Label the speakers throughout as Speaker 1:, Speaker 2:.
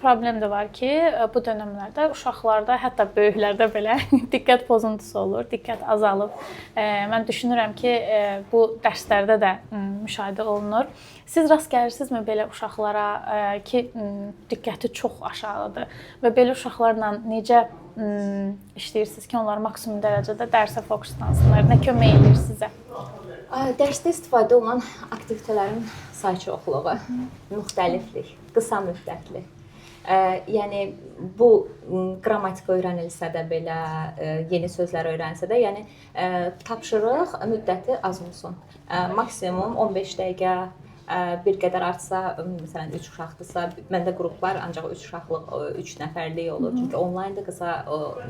Speaker 1: problem də var ki, bu dövrlərdə uşaqlarda, hətta böyüklərdə belə diqqət pozuntusu olur, diqqət azalıb. Mən düşünürəm ki, bu dərslərdə də müşahidə olunur. Siz rast gəlirsinizmi belə uşaqlara ki, diqqəti çox aşağıdır və belə uşaqlarla necə işləyirsiniz ki, onlar maksimum dərəcədə dərsə fokuslansınlar? Nə kömək edir sizə?
Speaker 2: Dərsdə istifadə olunan aktivitetələrin sayı çoxluğu, müxtəliflik, qısa müddətli. Yəni bu qrammatika öyrənilsə də belə, yeni sözlər öyrənilsə də, yəni tapşırıq müddəti az olsun. Maksimum 15 dəqiqə, bir qədər artsa, məsələn 3 uşaqdırsa, məndə qruplar ancaq 3 uşaqlıq, 3 nəfərlik olur. Çünki onlaynda qısa,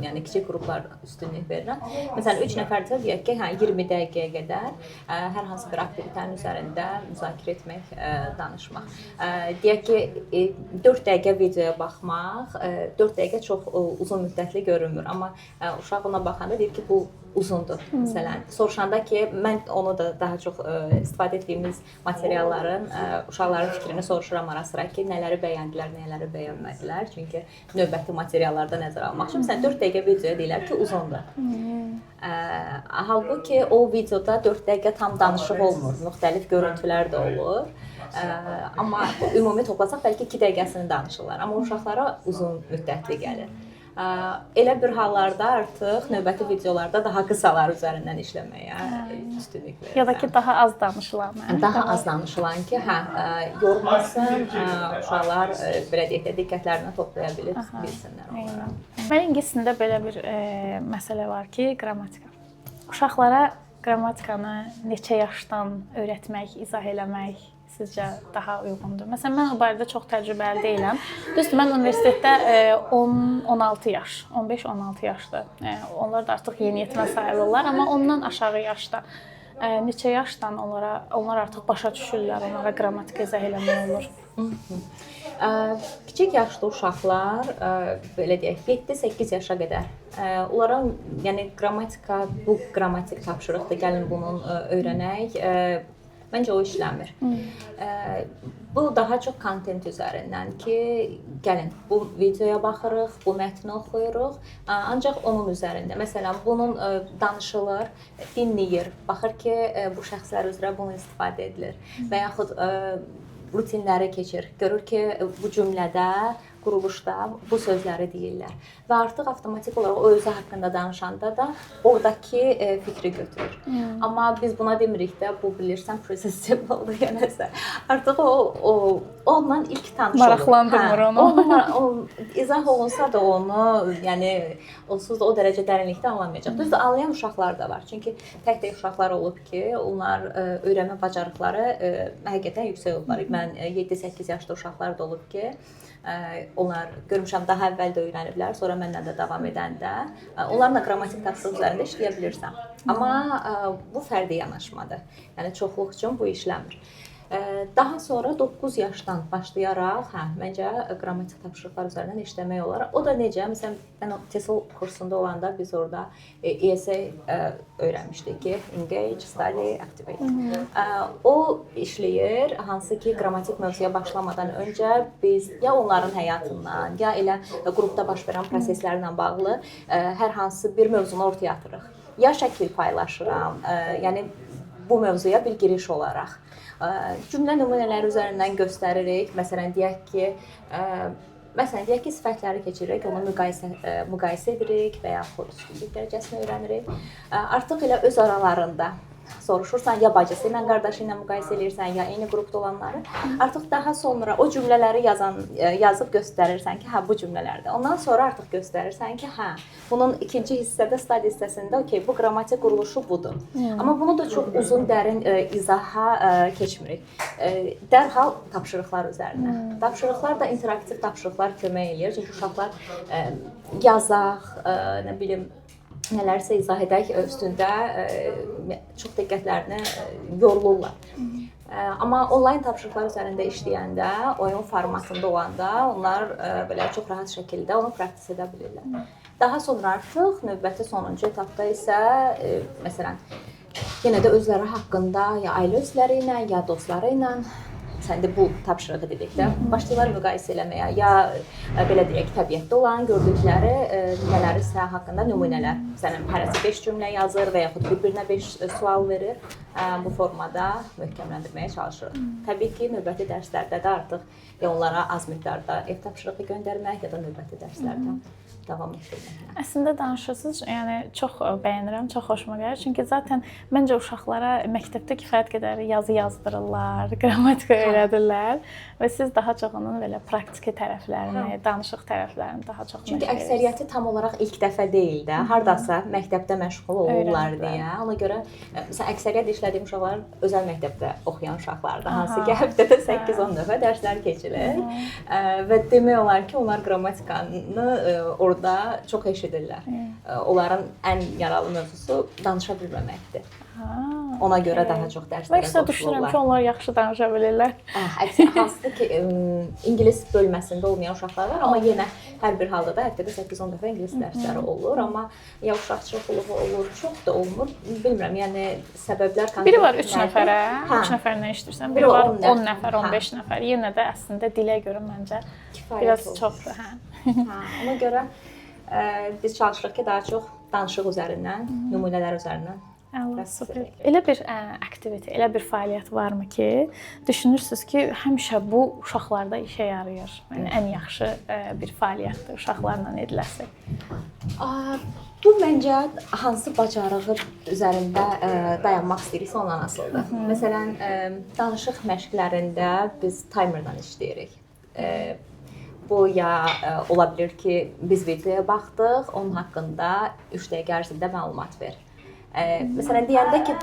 Speaker 2: yəni kiçik qruplar üstünlük verirəm. Məsələn 3 nəfərdirsə, deyək ki, 20 dəqiqəyə qədər hər hansı bir aktivitetənin üzərində müzakirə etmək, danışmaq. Deyək ki, 4 dəqiqə videoya baxmaq, 4 dəqiqə çox uzun müddətli görünmür, amma uşaq ona baxanda deyir ki, bu uzundur. Məsələn, soruşanda ki, mən onu da daha çox istifadə etdiyimiz materialların uşaqların fikrini soruşuram ara sıra ki, nələri bəyəndilər, nələri bəyənmədilər. Çünki növbəti materiallarda nəzərə almaq üçün məsələn 4 dəqiqə videoya deyirlər ki, uzundur. Halbuki o videoda 4 dəqiqə tam danışıq olmur, müxtəlif görüntülər də olur. Amma ümumi toplasaq bəlkə 2 dəqiqəsini danışırlar, amma uşaqlara uzun müddətli gəlir. Elə bir hallarda artıq növbəti videolarda daha qısalar üzərindən işləməyə üstünlük verirəm.
Speaker 1: Ya da ki, daha az danışılan.
Speaker 2: Daha az danışılan ki, yormasın, uşaqlar belə deyək də diqqətlərini toplaya bilsinlər onlara.
Speaker 1: Mənim ingiliscəsində belə bir məsələ var ki, qrammatika. Uşaqlara qrammatikanı neçə yaşdan öyrətmək, izah eləmək sizcə daha uyğundur? Məsələn, mən o barədə çox təcrübəli deyiləm. Düzdür, mən universitetdə 10-16 yaş, 15-16 yaşdır. Onlar da artıq yeniyetmə sayılırlar, amma ondan aşağı yaşda. Neçə yaşdan onlar artıq başa düşürlər, onlara qrammatika izah eləmək olur.
Speaker 2: Kiçik yaşlı uşaqlar, belə deyək, 7-8 yaşa qədər onlara, yəni qrammatika, bu qrammatik tapşırıqdır, gəlin bunun öyrənək. Məncə o işləmir. Bu daha çox kontent üzərindən ki, gəlin bu videoya baxırıq, bu mətni oxuyuruq, ancaq onun üzərində. Məsələn, bunun danışılır, dinləyir, baxır ki, bu şəxslər üzrə bunu istifadə edilir və yaxud rutinləri keçir, görür ki, bu cümlədə, quruluşda bu sözləri deyirlər və artıq avtomatik olaraq o özü haqqında danışanda da oradakı fikri götürür. Amma biz buna demirik də, bu bilirsən processable-dur ya nəsə. Artıq o ondan ilk tanış olur.
Speaker 1: Maraqlandırmır onu.
Speaker 2: O izah olunsa da onu, yəni onsuz da o dərəcə dərinlikdə anlamayacaq. Düzdür, anlayan uşaqlar da var. Çünki tək-tək uşaqlar olub ki, onlar öyrənmə bacarıqları həqiqətən yüksək olublar. Mən 7-8 yaşlı uşaqlar da olub ki, onlar görmüşəm daha əvvəl də öyrəniblər, sonra məndən də davam edəndə onlarla qrammatik tapşırıq üzərində işləyə bilirsən. Amma bu fərdi yanaşmadır. Yəni çoxluq üçün bu işləmir. Daha sonra 9 yaşdan başlayaraq, məncə qrammatik tapşırıqlar üzərindən işləmək olar. O da necə? Məsələn, mən TESOL kursunda olanda biz orada ESA öyrənmişdik ki, Engage, Study, Activate. O işləyir, hansı ki, qrammatik mövzuya başlamadan öncə biz ya onların həyatından, ya elə qrupda baş verən proseslərlə bağlı hər hansı bir mövzunu ortaya atırıq. Ya şəkil paylaşıram, yəni bu mövzuya bir giriş olaraq. Cümlə nümunələri üzərindən göstəririk. Məsələn, deyək ki, sifətləri keçiririk, onu müqayisə edirik və yaxud üstünlük dərəcəsini öyrənirik. Artıq elə öz aralarında soruşursan, ya bacısı ilə, qardaşı ilə müqayisə edirsən, ya eyni qrupda olanları. Artıq daha sonra o cümlələri yazıb göstərirsən ki, bu cümlələrdə. Ondan sonra artıq göstərirsən ki, bunun ikinci hissədə, study hissəsində, bu qrammatik quruluşu budur. Amma bunu da çox uzun, dərin izaha keçmirik. Dərhal tapşırıqlar üzərinə. Tapşırıqlar da interaktiv tapşırıqlar kömək edir. Çünki uşaqlar yazaq, nə bilim, nələrsə izah edək üstündə çox diqqətlərini yorulurlar. Amma onlayn tapşırıqlar üzərində işləyəndə, oyun formatında olanda onlar belə çox rahat şəkildə onu praktis edə bilirlər. Daha sonra artıq növbəti sonuncu etapda isə məsələn yenə də özləri haqqında ya ailə üzvləri ilə, ya dostları ilə sən də bu tapşırığı dedik də, başlayırlar müqayisə eləməyə. Ya belə deyək, təbiətdə olan gördükləri nümunələrisə haqqında nümunələr. Məsələn, hərəsi 5 cümlə yazır və yaxud bir-birinə 5 sual verir. Bu formada möhkəmləndirməyə çalışırıq. Təbii ki, növbəti dərslərdə də artıq ya onlara az miqdarda ev tapşırığı göndərmək, ya da növbəti dərslərdə davam etdirmək.
Speaker 1: Əslində danışırsınız, yəni çox bəyənirəm, çox xoşuma gəlir. Çünki zaten məncə uşaqlara məktəbdə kifayət qədər yazı yazdırırlar, qrammatika öyrədirlər və siz daha çox onun belə praktiki tərəflərini, danışıq tərəflərini daha çox
Speaker 2: Çünki əksəriyyəti tam olaraq ilk dəfə deyil də, hardasa məktəbdə məşğul olurlar deyə. Ona görə məsələn əksəriyyət işlədiyim uşaqlar özəl məktəbdə oxuyan uşaqlardır, hansı ki, həftədə 8-10 dəfə dərslər keçilir və demək olar ki, onlar qrammatikanı orada çox eşidirlər. Onların ən yaralı mövzusu danışa bilməməkdir. Ona görə daha çox dərslərə qoşulurlar.
Speaker 1: Düşünürəm ki, onlar yaxşı danışa bilirlər.
Speaker 2: Hansı ki, ingilis bölməsində olmayan uşaqlar var, amma yenə hər bir halda da həftədə 8-10 dəfə ingilis dərsləri olur, amma ya uşaqçılığı olur, çox da olmur. Bilmirəm, yəni səbəblər konkret.
Speaker 1: Biri var 3 nəfərə, 3 nəfərlə işləyirsən, biri var 10 nəfər, 15 nəfər. Yenə də əslində dilə görə məncə biraz çoxdur.
Speaker 2: Ona görə biz çalışırıq ki, daha çox danışıq üzərindən, nümunələr üzərindən.
Speaker 1: Super. Elə bir aktivite, elə bir fəaliyyət varmı ki, düşünürsüz ki, həmişə bu uşaqlarda işə yarayır. Yəni ən yaxşı bir fəaliyyətdir uşaqlarla ediləsi.
Speaker 2: Bu məncə hansı bacarığı üzərində dayanmaq istəyiriksə ondan asılıdır. Məsələn, danışıq məşqlərində biz timerdan işləyirik. Bu ya ola bilər ki, biz videoya baxdıq, onun haqqında 3 dəqiqə ərzində məlumat ver. Məsələn, deyəndə ki,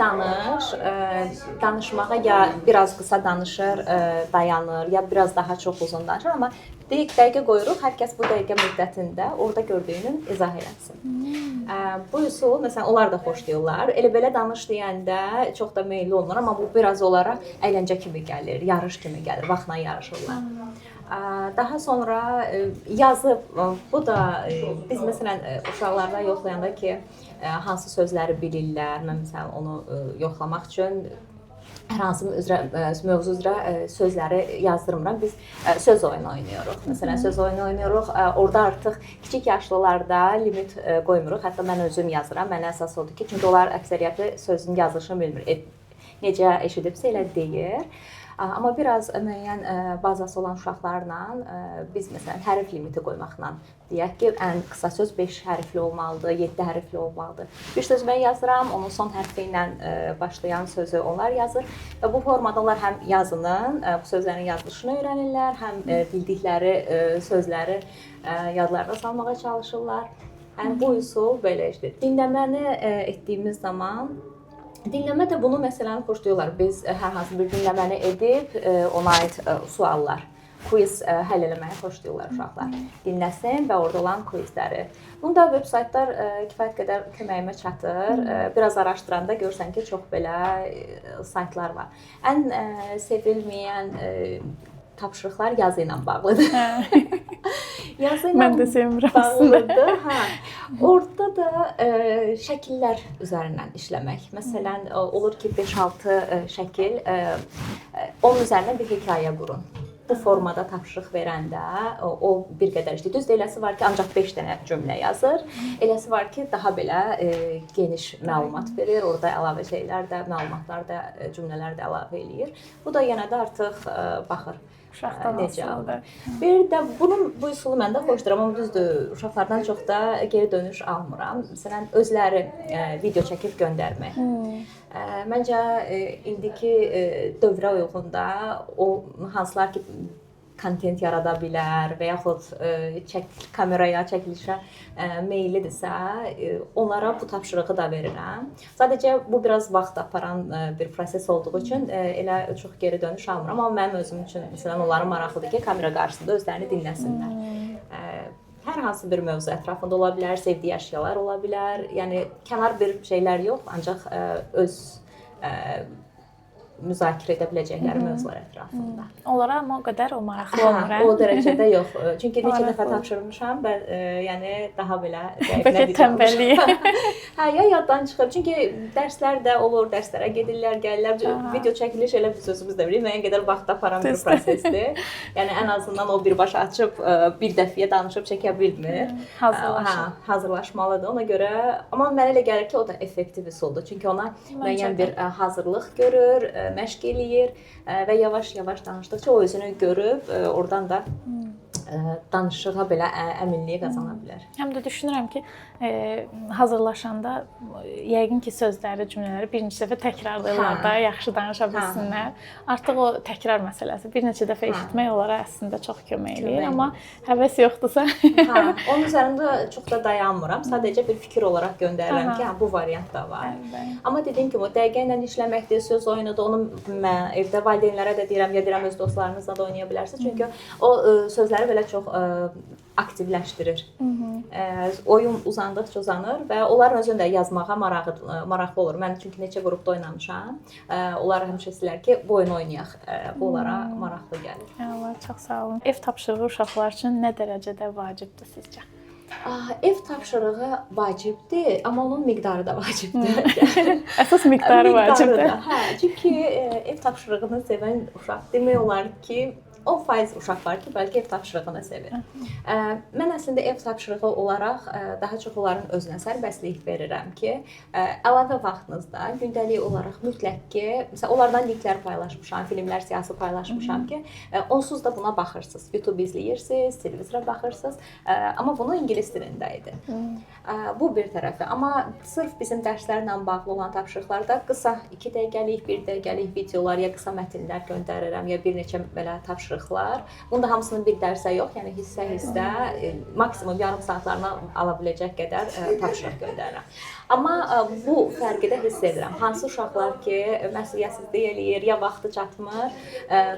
Speaker 2: danışmağa ya biraz qısa danışır, dayanır, ya biraz daha çox uzun danışır, amma dəqiqə qoyuruq, hər kəs bu dəqiqə müddətində orada gördüyünü izah eləsin. Bu üsulu, məsələn, onlar da xoşlayırlar. Elə belə danış deyəndə çox da meyilli olmur, amma bu biraz olaraq əyləncə kimi gəlir, yarış kimi gəlir, vaxtla yarışırlar. Daha sonra yazı, bu da biz məsələn uşaqlarda yoxlayanda ki, hansı sözləri bilirlər, mən məsələn onu yoxlamaq üçün hər hansı mövzu üzrə sözləri yazdırmıram. Biz söz oyunu oynayırıq. Məsələn, söz oyunu oynayırıq. Orada artıq kiçik yaşlılarda limit qoymuruq. Hətta mən özüm yazıram. Mənə əsas odur ki, çünki onlar əksəriyyəti sözün yazılışını bilmir. Necə eşidibsə elə deyir. Amma biraz müəyyən bazası olan uşaqlarla biz məsələn hərf limiti qoymaqla deyək ki, ən qısa söz 5 hərfli olmalıdır, 7 hərfli olmalıdır. Bir söz mən yazıram, onun son hərfi ilə başlayan sözü onlar yazır və bu formada onlar həm yazının, bu sözlərin yazılışını öyrənirlər, həm bildikləri sözləri yadlarına salmağa çalışırlar. Yəni bu üsul belə işdir. Dinləməni etdiyimiz zaman dinləmə də bunu məsələn xoşlayırlar. Biz hər hansı bir dinləməni edib ona aid suallar, quiz həll eləməyi xoşlayırlar uşaqlar. Dinləsin və orada olan quizləri. Bunda veb-saytlar kifayət qədər köməyimə çatır. Biraz araşdıranda görsən ki, çox belə saytlar var. Ən sevilməyən tapşırıqlar yazı ilə bağlıdır. Yazı ilə
Speaker 1: mən də sevmirəm aslında.
Speaker 2: Orada da şəkillər üzərindən işləmək. Məsələn, olur ki, 5-6 şəkil, onun üzərindən bir hekayə qurun. Bu formada tapşırıq verəndə o bir qədər işləyir. Düzdür, eləsi var ki, ancaq 5 dənə cümlə yazır. Eləsi var ki, daha belə geniş məlumat verir. Orada əlavə şeylər də, məlumatlar da, cümlələr də əlavə eləyir. Bu da yenə də artıq baxır. Necə alır. Bir də bu üsulu mən də xoşduram, amma düzdür, uşaqlardan çox da geri dönüş almıram. Məsələn, özləri video çəkib göndərmək. Məncə indiki dövrə uyğun da o hansılar ki kontent yarada bilər və yaxud kameraya, çəkilişə meyillidirsə, onlara bu tapşırığı da verirəm. Sadəcə bu biraz vaxt aparan bir proses olduğu üçün elə çox geri dönüş almıram, amma mənim özüm üçün məsələn onların maraqlıdır ki, kamera qarşısında özlərini dinləsinlər. Hər hansı bir mövzu ətrafında ola bilər, sevdiyi əşyalar ola bilər. Yəni kənar bir şeylər yox, ancaq öz müzakirə edə biləcəkləri mövzular ətrafında.
Speaker 1: Onlara amma o qədər o maraqlı olmur.
Speaker 2: O dərəcədə yox. Çünki neçə dəfə tapşırmışam və yəni daha belə
Speaker 1: bəlkə tənbəllik.
Speaker 2: Hə, ya yaddan çıxır. Çünki dərslər də olur, dərslərə gedirlər, gəlirlər. Video çəkiliş elə biz özümüz də bilirik, müəyyən qədər vaxt aparan bir prosesdir. Yəni ən azından o birbaşa açıb bir dəfəyə danışıb çəkə bilmir. Hazırlaşmalıdır. Ona görə amma mənə elə gəlir ki, o da effektiv üsuldur. Çünki ona müəyyən bir hazırlıq görür, məşq eləyir və yavaş-yavaş danışdıqca o özünü görüb, oradan da danışığa belə əminliyi qazana bilər.
Speaker 1: Həm də düşünürəm ki, hazırlaşanda yəqin ki, sözləri, cümlələri bir neçə dəfə təkrarlayırlar da, yaxşı danışa bilsinlər. Artıq o təkrar məsələsi bir neçə dəfə eşitmək onlara əslində çox kömək eləyir, amma həvəs yoxdursa.
Speaker 2: Onun üzərində çox da dayanmıram. Sadəcə bir fikir olaraq göndərirəm ki, bu variant da var. Amma dediyim kimi, o dəqiqə ilə işləməkdir, söz oyunudur. Onu mən evdə valideynlərə də deyirəm, ya deyirəm öz dostlarınızla da oynaya bilərsiniz. Çünki o sözləri belə çox aktivləşdirir. Oyun uzandıqca uzanır və onların özündə yazmağa maraqlı olur. Mən çünki neçə qrupda oynamışam. Onlar həmişə istəyirlər ki, bu oyunu oynayaq. Bu onlara maraqlı gəlir.
Speaker 1: Allah, çox sağ olun. Ev tapşırığı uşaqlar üçün nə dərəcədə vacibdir sizcə?
Speaker 2: Ev tapşırığı vacibdir, amma onun miqdarı da vacibdir.
Speaker 1: Əsas miqdarı vacibdir.
Speaker 2: Hə, çünki ev tapşırığını sevən uşaq demək olar ki, 10% uşaq var ki, bəlkə ev tapşırığını sevir. Mən əslində ev tapşırığı olaraq daha çox onların özünə sərbəstlik verirəm ki, əlavə vaxtınızda gündəlik olaraq mütləq ki, məsələn, onlardan linklər paylaşmışam, filmlər siyasi paylaşmışam ki, onsuz da buna baxırsınız. YouTube izləyirsiniz, televizora baxırsınız, amma bunu ingilis dilində idi. Bu bir tərəfi. Amma sırf bizim dərslərlə bağlı olan tapşırıqlarda qısa 2 dəqiqəlik, 1 dəqiqəlik videolar ya qısa mətnlər göndərirəm, ya bir neçə belə tapşırıqlar. Bunda hamısını bir dərsə yox, yəni hissə-hissə maksimum yarım saatlarına ala biləcək qədər tapşırıq göndərirəm. Amma bu fərqi də hiss edirəm. Hansı uşaqlar ki, məsuliyyətsizlik eləyir, ya vaxtı çatmır,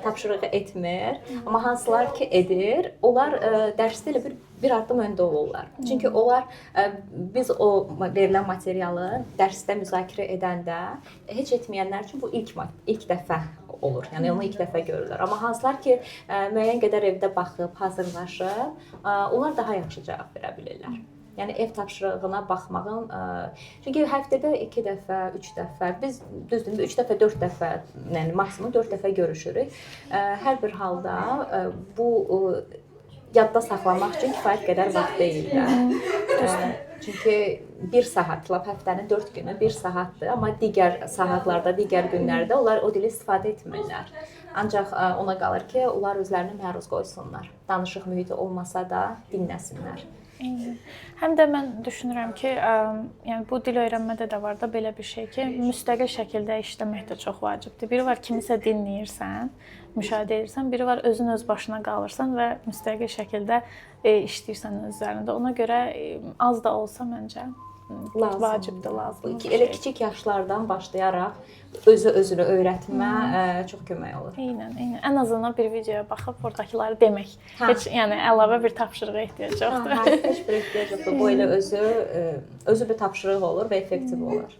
Speaker 2: tapşırığı etmir, amma hansılar ki edir, onlar dərsdə elə bir addım öndə olurlar. Çünki onlar biz o verilən materialı dərsdə müzakirə edəndə heç etməyənlər üçün bu ilk dəfə olur. Yəni onu ilk dəfə görürlər. Amma hansılar ki müəyyən qədər evdə baxıb, hazırlaşıb, onlar daha yaxşı cavab verə bilirlər. Yəni ev tapşırığına baxmağın, çünki həftədə 2 dəfə, 3 dəfə, biz düzdür 3 dəfə, 4 dəfə, yəni maksimum 4 dəfə görüşürük. Hər bir halda bu yadda saxlamaq üçün kifayət qədər vaxt deyil də. Çünki 1 saat, həftənin 4 günü 1 saatdır, amma digər saatlarda, digər günlərdə onlar o dili istifadə etmirlər. Ancaq ona qalır ki, onlar özlərini məruz qoysunlar. Danışıq mühiti olmasa da dinləsinlər.
Speaker 1: Həm də mən düşünürəm ki, yəni bu dil öyrənmədə də var da belə bir şey ki, müstəqil şəkildə işləmək də çox vacibdir. Biri var kimisə dinləyirsən, müşahidə edirsən, biri var özün öz başına qalırsan və müstəqil şəkildə işləyirsən öz üzərində. Ona görə az da olsa məncə vacibdir, lazımdır.
Speaker 2: Elə kiçik yaşlardan başlayaraq özünü öyrətmə çox kömək olur.
Speaker 1: Eynən. Ən azından bir videoya baxıb oradakıları demək. Heç yəni əlavə bir tapşırığa ehtiyac yoxdur.
Speaker 2: Heç bir ehtiyac yoxdur. Bu elə özü bir tapşırıq olur və effektiv olur.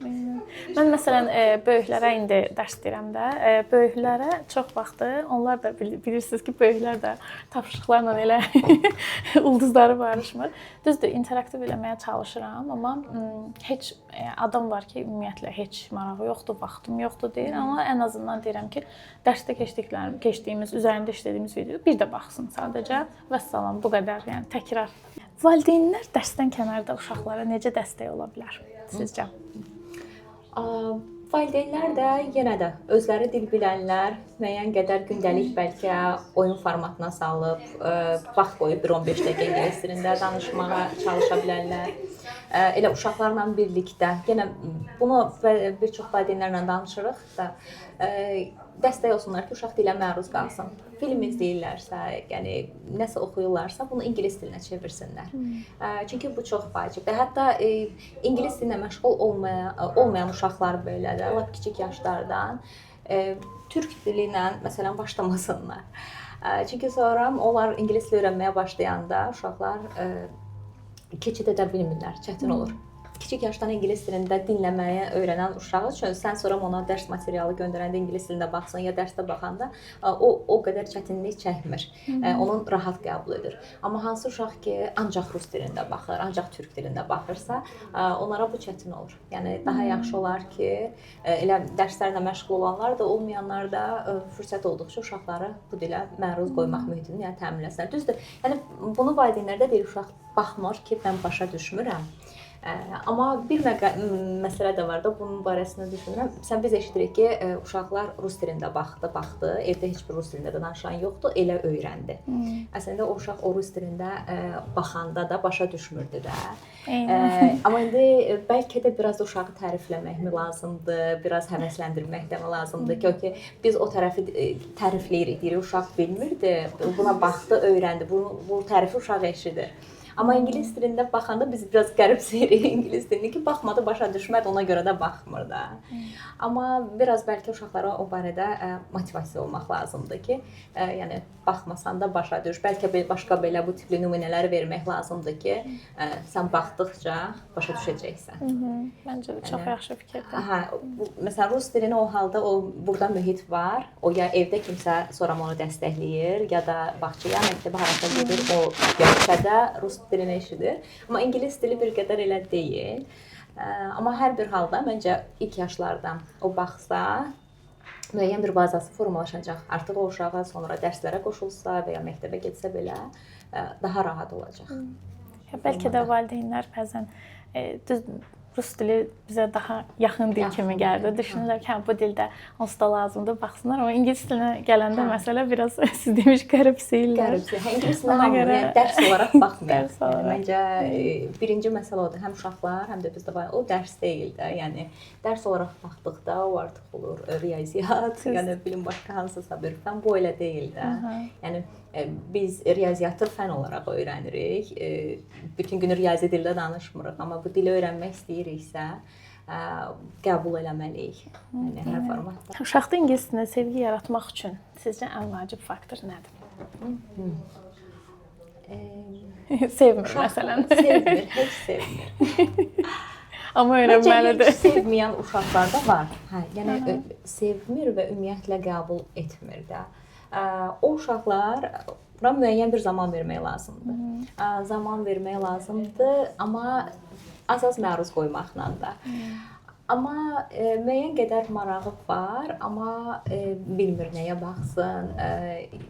Speaker 1: Mən məsələn böyüklərə indi dərs deyirəm də, böyüklərə çox vaxtı onlar da bilirsiniz ki, böyüklər də tapşırıqlarla elə ulduzları barışmır. Düzdür, interaktiv eləməyə çalışıram, amma heç adam var ki, ümumiyyətlə heç marağı yoxdur, vaxtım yoxdur deyir, amma ən azından deyirəm ki, dərsdə keçdiyimiz, üzərində işlədiyimiz video bir də baxsın sadəcə. Vəssalam, bu qədər, yəni təkrar. Valideynlər dərsdən kənarda uşaqlara necə dəstək ola bilər sizcə?
Speaker 2: Valideynlər də yenə də özləri dil bilənlər müəyyən qədər gündəlik bəlkə oyun formatına salıb, vaxt qoyub 1-15 dəqiqə ingilis dilində danışmağa çalışa bilərlər. Elə uşaqlarla birlikdə, yenə bunu bir çox valideynlərlə danışırıq da, dəstək olsunlar ki, uşaq dilə məruz qalsın. Film izləyirlərsə, yəni nəsə oxuyurlarsa, bunu ingilis dilinə çevirsinlər. Çünki bu çox vacibdir. Hətta ingilis dilinə məşğul olmayan uşaqlar belə də, lap kiçik yaşlardan türk dili ilə məsələn başlamasınlar. Çünki sonra onlar ingilis dili öyrənməyə başlayanda uşaqlar keçid edə bilmirlər, çətin olur. kiçik yaşdan ingilis dilində dinləməyi öyrənən uşaq üçün sən sonra ona dərs materialı göndərəndə ingilis dilində baxsın ya dərsdə baxanda o qədər çətinlik çəkmir. Onun rahat qəbul edir. Amma hansı uşaq ki, ancaq rus dilində baxır, ancaq türk dilində baxırsa, onlara bu çətin olur. Yəni daha yaxşı olar ki, elə dərslərlə məşğul olanlar da, olmayanlar da fürsət olduqca uşaqları bu dilə məruz qoymaq mühitini yəni təmin etsinlər. Düzdür. Yəni bunu valideynlər də deyir, uşaq baxmır ki, mən başa düşmürəm. Amma bir məsələ də var da, bunun barəsində düşünürəm. Biz eşidirik ki, uşaqlar rus dilində baxdı, evdə heç bir rus dilində danışan yoxdur, elə öyrəndi. Əslində o uşaq o rus dilində baxanda da başa düşmürdü də. Amma indi bəlkə də biraz uşağı tərifləmək mi lazımdır, biraz həvəsləndirmək də mi lazımdır ki, biz o tərəfi tərifləyirik, deyirik, uşaq bilmirdi, buna baxdı, öyrəndi, bu tərifi uşaq eşidir. Amma ingilis dilində baxanda biz biraz qəribsəyirik ingilis dilini ki, baxmadı, başa düşmədi, ona görə də baxmır da. Amma biraz bəlkə uşaqlara o barədə motivasiya olmaq lazımdır ki, yəni baxmasan da başa düş. Bəlkə başqa belə bu tipli nümunələri vermək lazımdır ki, sən baxdıqca başa düşəcəksən.
Speaker 1: Məncə də çox yaxşı fikirdir.
Speaker 2: Məsələn, rus dilini o halda burada mühit var. O ya evdə kimsə sonra onu dəstəkləyir, ya da bağçaya, məktəbə harasa gedir, o yaşada rus dilini eşidir. Amma ingilis dili bir qədər elə deyil. Amma hər bir halda məncə ilk yaşlardan o baxsa, müəyyən bir bazası formalaşacaq. Artıq o uşağa sonra dərslərə qoşulsa və ya məktəbə getsə belə daha rahat olacaq.
Speaker 1: Bəlkə də valideynlər bəzən rus dili bizə daha yaxın dil kimi gəlir. Düşünürlər ki, bu dildə onsuz da lazımdır, baxsınlar. Amma ingilis dilinə gələndə məsələ biraz siz demiş qəribsəyirlər.
Speaker 2: İngilis dilinə dərs olaraq baxmır. Məncə birinci məsələ odur. Həm uşaqlar, həm də bizdə var. O dərs deyil də. Yəni dərs olaraq baxdıqda o artıq olur riyaziyyat, yəni bilim başqa hansısa bir fən. Bu elə deyil də. Yəni biz riyaziyyatı fən olaraq öyrənirik. Bütün gün riyazi dildə danışmırıq, amma bu dili öyrənmək istəyiriksə, qəbul eləməliyik. Yəni hər formatda.
Speaker 1: Uşaqda ingilis dilində sevgi yaratmaq üçün sizcə ən vacib faktor nədir? Sevmir məsələn.
Speaker 2: Sevmir, heç sevmir.
Speaker 1: Amma öyrənməlidir.
Speaker 2: Heç sevməyən uşaqlar da var. Yəni sevmir və ümumiyyətlə qəbul etmir də. O uşaqlar buna müəyyən bir zaman vermək lazımdır. Zaman vermək lazımdır, amma az-az məruz qoymaqla da. Amma müəyyən qədər marağı var, amma bilmir nəyə baxsın,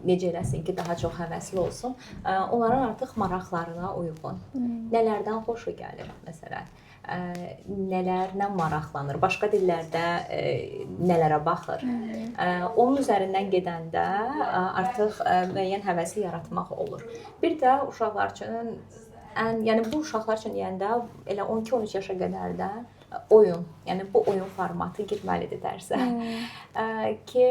Speaker 2: necə eləsin ki, daha çox həvəsli olsun. Onların artıq maraqlarına uyğun. Nələrdən xoşu gəlir məsələn? Nələrlə maraqlanır, başqa dillərdə nələrə baxır. Onun üzərindən gedəndə artıq müəyyən həvəsi yaratmaq olur. Bir də uşaqlar üçün, yəni bu uşaqlar üçün deyəndə elə 12-13 yaşa qədər də oyun, yəni bu oyun formatı girməlidir dərsə. Ki,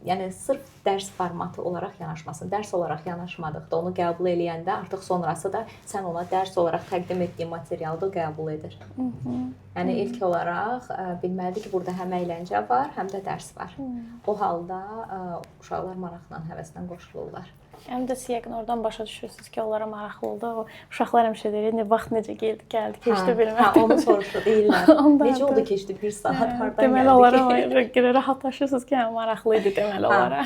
Speaker 2: yəni sırf dərs formatı olaraq yanaşmasın. Dərs olaraq yanaşmadıqda, onu qəbul eləyəndə artıq sonrası da sən ona dərs olaraq təqdim etdiyin materialı da qəbul edir. Yəni ilk olaraq bilməlidir ki, burada həm əyləncə var, həm də dərs var. O halda uşaqlar maraqla, həvəslə qoşulurlar.
Speaker 1: Həm də siz yəqin oradan başa düşürsünüz ki, onlara maraqlıdır. Uşaqlar həmişə deyir, vaxt necə gəldi, keçdi bilmədim.
Speaker 2: Onu soruşdu, deyirlər. Necə oldu keçdi bir saat, hardan gəldi?
Speaker 1: Deməli, onlara rahatlaşırsınız ki, maraqlı idi deməli onlara.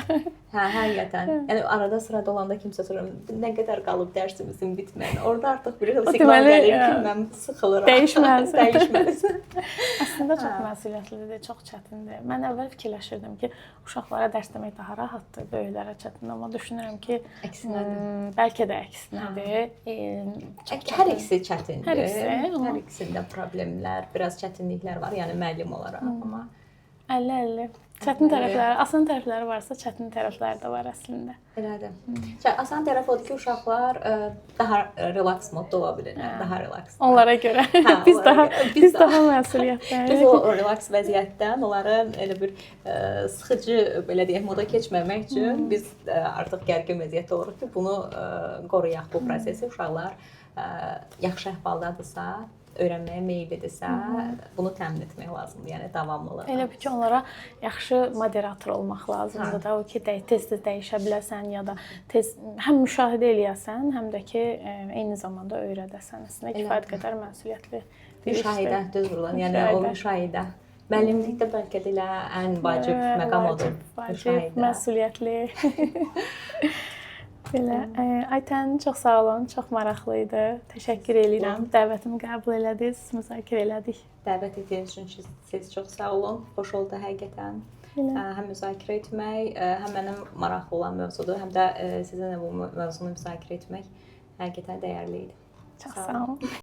Speaker 2: Həqiqətən. Yəni arada sırada olanda kimsə sorur, nə qədər qalıb dərsimizin bitməyinə. Orada artıq bir siqnal gəlir ki, mən sıxılıram.
Speaker 1: Dəyişməlisən. Əslində çox məsuliyyətlidir, çox çətindir. Mən əvvəl fikirləşirdim ki, uşaqlara dərs demək daha rahatdır, böyüklərə çətin. Amma düşünürəm ki, bəlkə də əksinədir.
Speaker 2: Hər ikisi çətindir.
Speaker 1: Hər
Speaker 2: ikisində problemlər, biraz çətinliklər var, yəni müəllim olaraq. Amma
Speaker 1: 50-50. Çətin tərəfləri, asan tərəfləri varsa, çətin tərəfləri də var əslində.
Speaker 2: Elədir. Asan tərəf odur ki, uşaqlar daha relaks modda ola bilirlər, daha relaks.
Speaker 1: Onlara görə. Biz daha məsuliyyətlərik.
Speaker 2: Biz o relaks vəziyyətdən onları elə bir sıxıcı, belə deyək, moda keçməmək üçün biz artıq gərgin vəziyyətdə oluruq ki, bunu qoruyaq bu prosesi. Uşaqlar yaxşı əhvaldadırsa, öyrənməyə meyllidirsə, bunu təmin etmək lazımdır. Yəni davamlılıq.
Speaker 1: Elə bil ki, onlara yaxşı moderator olmaq lazımdır da, o ki, tez-tez dəyişə biləsən ya da tez həm müşahidə eləyəsən, həm də ki, eyni zamanda öyrədəsən. Əslində kifayət qədər məsuliyyətli bir işdir.
Speaker 2: Müşahidə düzdür. Yəni o müşahidə. Müəllimlikdə bəlkə də elə ən vacib məqam odur.
Speaker 1: Vacib, məsuliyyətli. Belə. Aytən, çox sağ olun, çox maraqlı idi. Təşəkkür edirəm. Dəvətimi qəbul elədiniz, müzakirə elədik.
Speaker 2: Dəvət etdiyiniz üçün siz çox sağ olun. Xoş oldu həqiqətən. Həm müzakirə etmək, həm mənim maraqlı olan mövzudur, həm də sizinlə bu mövzunu müzakirə etmək həqiqətən dəyərli idi.
Speaker 1: Çox sağ olun.